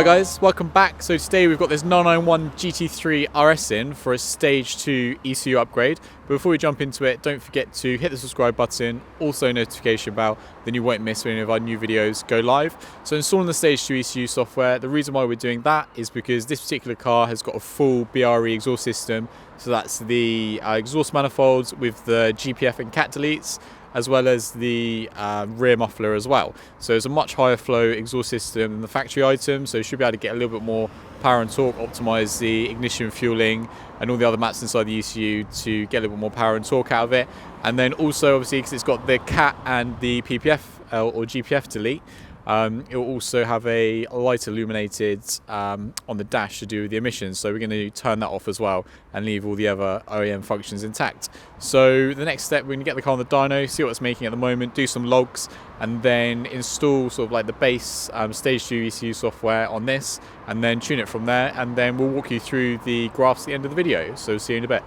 guys, welcome back. So today we've got this 991 GT3 RS in for a stage 2 ECU upgrade. But before we jump into it, don't forget to hit the subscribe button, also notification bell, then you won't miss any of our new videos go live. So installing the stage 2 ECU software, the reason why we're doing that is because this particular car has got a full BRE exhaust system. So that's the exhaust manifolds with the GPF and cat deletes, as well as the rear muffler as well. So it's a much higher flow exhaust system than the factory item, so you should be able to get a little bit more power and torque, optimize the ignition, fueling, and all the other mats inside the ECU to get a little bit more power and torque out of it. And then also, obviously, because it's got the cat and the PPF or GPF delete, it will also have a light illuminated on the dash to do with the emissions, so we're going to turn that off as well and leave all the other OEM functions intact. So the next step, we're going to get the car on the dyno, see what it's making at the moment, do some logs, and then install sort of like the base stage 2 ECU software on this, and then tune it from there, and then we'll walk you through the graphs at the end of the video. So see you in a bit.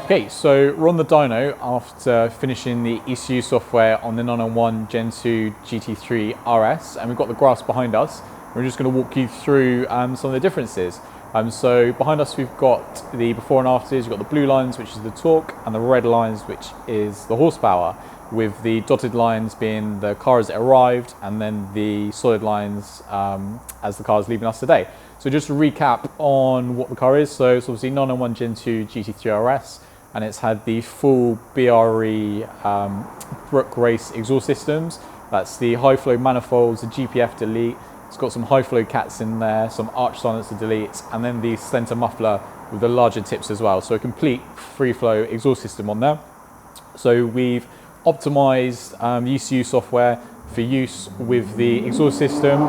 Okay, so we're on the dyno after finishing the ECU software on the 991 Gen 2 GT3 RS, and we've got the graphs behind us. We're just going to walk you through some of the differences. So behind us we've got the before and afters. You've got the blue lines, which is the torque, and the red lines, which is the horsepower, with the dotted lines being the car as it arrived, and then the solid lines as the car is leaving us today. So just to recap on what the car is, so it's obviously 991 Gen 2 GT3 RS, and it's had the full BRE Brooke Race Exhaust Systems. That's the high flow manifolds, the GPF Delete. It's got some high flow cats in there, some arch silencer deletes, and then the center muffler with the larger tips as well. So a complete free flow exhaust system on there. So we've optimized the ECU software for use with the exhaust system.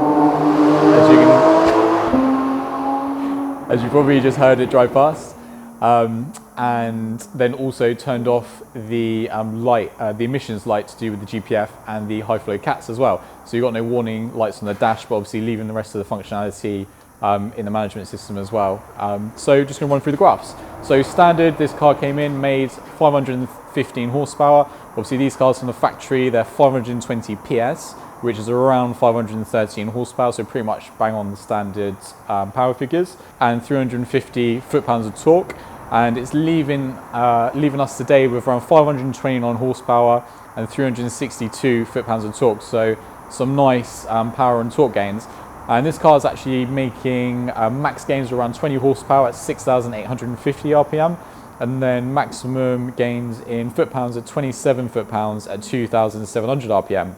As you probably just heard it drive past. And then also turned off the the emissions light to do with the GPF and the high flow cats as well. So you've got no warning lights on the dash, but obviously leaving the rest of the functionality in the management system as well. So just going to run through the graphs. So standard, this car came in, made 515 horsepower. Obviously these cars from the factory, they're 520 PS, which is around 513 horsepower, so pretty much bang on the standard power figures, and 350 foot-pounds of torque. And it's leaving us today with around 529 horsepower and 362 foot-pounds of torque, so some nice power and torque gains. And this car is actually making max gains around 20 horsepower at 6,850 RPM, and then maximum gains in foot-pounds at 27 foot-pounds at 2,700 RPM.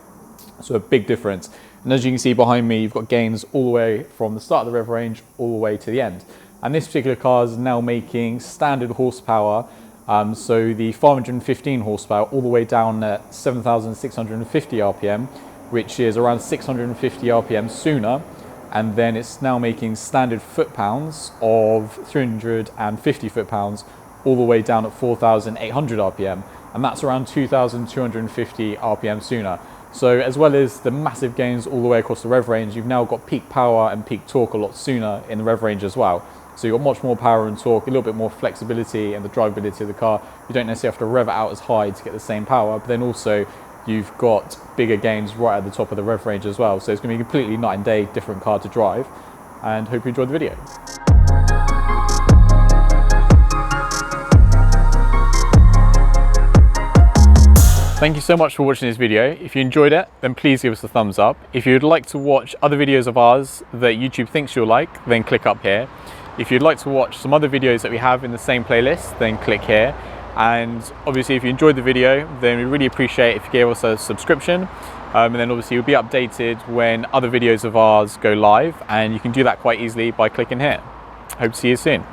So a big difference. And as you can see behind me, you've got gains all the way from the start of the rev range all the way to the end. And this particular car is now making standard horsepower, so the 515 horsepower all the way down at 7,650 RPM, which is around 650 RPM sooner. And then it's now making standard foot-pounds of 350 foot-pounds all the way down at 4,800 RPM. And that's around 2,250 RPM sooner. So as well as the massive gains all the way across the rev range, you've now got peak power and peak torque a lot sooner in the rev range as well. So you've got much more power and torque, a little bit more flexibility and the drivability of the car. You don't necessarily have to rev it out as high to get the same power, but then also you've got bigger gains right at the top of the rev range as well. So it's going to be a completely night and day different car to drive, and hope you enjoyed the video. Thank you so much for watching this video. If you enjoyed it, then please give us a thumbs up. If you'd like to watch other videos of ours that YouTube thinks you'll like, then click up here. If you'd like to watch some other videos that we have in the same playlist, then click here. And obviously if you enjoyed the video, then we really appreciate if you gave us a subscription. And then obviously you'll be updated when other videos of ours go live, and you can do that quite easily by clicking here. Hope to see you soon.